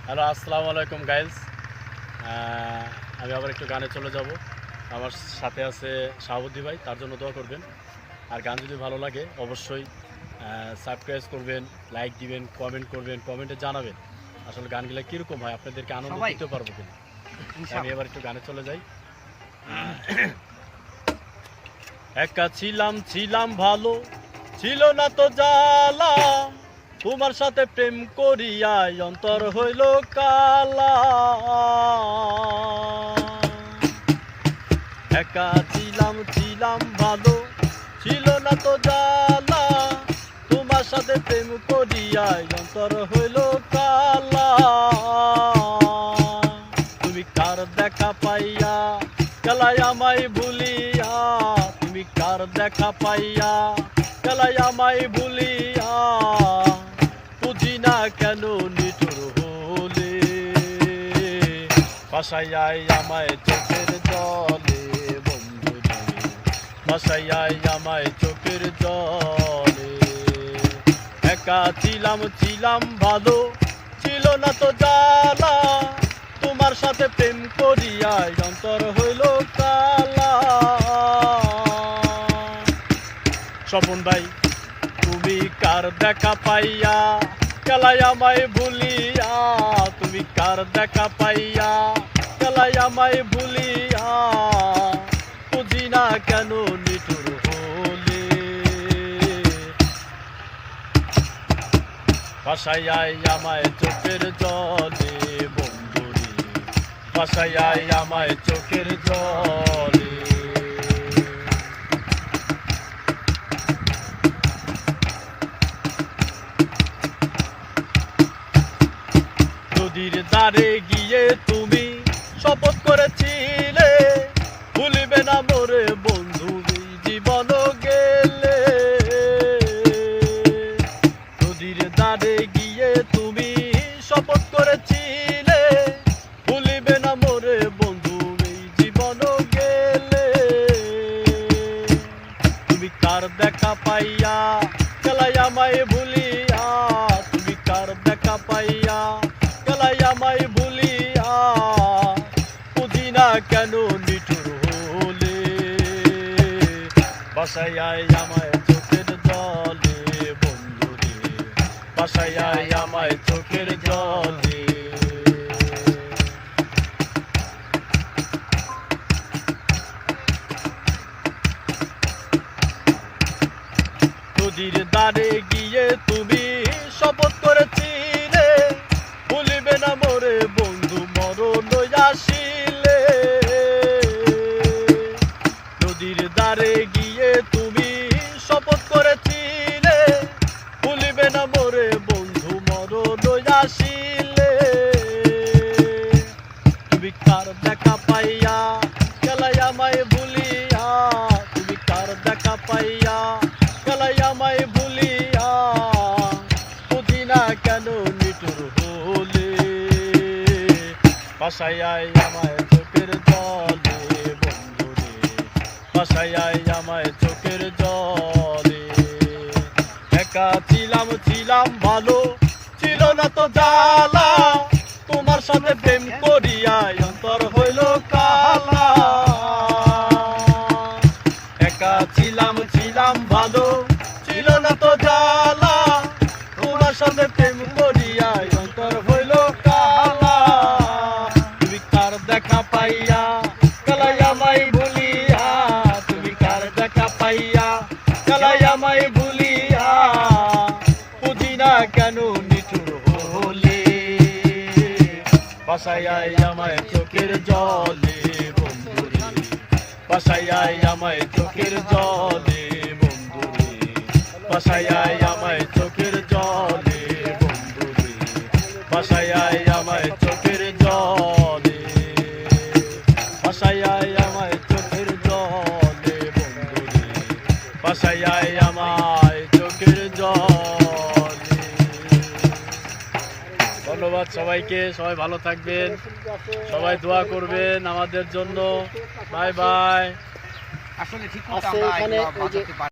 Hello, আসসালামু আলাইকুম guys. আমি আবার একটু গানে চলে যাব। আমার সাথে আছে শাহাবুদ্দি ভাই, তার জন্য দোয়া করবেন। আর গান যদি ভালো লাগে অবশ্যই সাবস্ক্রাইব করবেন, লাইক দিবেন, কমেন্ট করবেন, কমেন্টে জানাবেন আসলে গানগুলো কীরকম হয়, আপনাদেরকে আনন্দ দিতে পারবো কিনা। আমি এবার একটু গানে চলে যাই। একা ছিলাম ভালো, ছিল না তো জ্বালা, তোমার সাথে প্রেম করিয়া অন্তর হইল কালা। একা ছিলাম ভালো, ছিল না তো জ্বালা, তোমার সাথে প্রেম করিয়া অন্তর হইল কালা। তুমি কার দেখা পাইয়া গেলাই আমায় ভুলিয়া, তুমি কার দেখা পাইয়া গেলাই আমায় ভুলিয়া, বুঝি না কেন নিঠুর হলে, ভাসাইয়াই আমায় চোখের জলে বন্ধু রে, ভাসাইয়াই আমায় চোখের জলে। একা ছিলাম ভালো, ছিল না তো জ্বালা, তোমার সাথে প্রেম করিয়া অন্তর হইল কালা। স্বপন ভাই, তুমি কার দেখা পাইয়া গেলাই আমায় ভুলিয়া, তুমি কার দেখা পাইয়া গেলাই আমায় ভুলিয়া, বুঝি না কেন নিঠুর হলে, ভাসাইয়াই আমায় চোখের জলে বন্ধু রে, ভাসাইয়াই আমায় চোখের জলে। নদীর ধারে গিয়ে তুমি শপথ করেছিলে, ভুলিবে না মোরে বন্ধু জীবন গেলে। নদীর ধারে গিয়ে তুমি শপথ করেছিলে, ভুলিবে না মোরে বন্ধু জীবন গেলে। তুমি কার দেখা পাইয়া গেলাই আমায় ভুলিয়া, তুমি কার দেখা পাইয়া গেলাই আমায় ভুলিয়া, বুঝি না কেন নিঠুর হলে, ভাসাইয়াই আমায় চোখের জলে বন্ধু রে, ভাসাইয়াই আমায় চোখের জলে। নদীর ধারে গিয়ে তুমি শপথ করেছিলে, ভুলিবে না মোরে বন্ধু মরণ আসিলে। নদীর ধারে গিয়ে তুমি শপথ করেছিলে, ভুলিবে না মোরে বন্ধু মরণ আসিলে। তুমি কার দেখা পাইয়া গেলাই আমায় ভুলিয়া, তুমি কার দেখা পাইয়া গেলাই আমায় ভুলিয়া, বুঝি না কেন নিঠুর হলে, ভাসাইয়াই আমায় চোখের জলে বন্ধু রে, ভাসাইয়াই আমায় চোখের জলে। একা ছিলাম ভালো, ছিল না তো জ্বালা, তোমার সাথে প্রেম করিয়া অন্তর হইল কালা। একা ছিলাম ভালো, ছিল না তো জ্বালা, তোমার সাথে প্রেম করিয়া অন্তর হইল কালা। তুমি কার দেখা পাইয়া গেলাই আমায় ভুলিয়া, তুমি কার দেখা পাইয়া গেলাই আমায় ভুলিয়া, বুঝি না কেন নিঠুর হলে, ভাসাইয়াই আমায় চোখের জলে বন্ধু রে, ভাসাইয়াই আমায় চোখের জলে বন্ধু রে, ভাসাইয়াই আমায় চোখের জলে বন্ধু রে, ভাসাইয়াই আমায় চোখের জলে, ভাসাইয়াই আমায় চোখের জলে বন্ধু রে, ভাসাইয়াই আমায় চোখের জলে। ধন্যবাদ সবাইকে, সবাই ভালো থাকবেন, সবাই দোয়া করবেন আমাদের জন্য। Bye bye. আসলে ঠিক মতো আমরা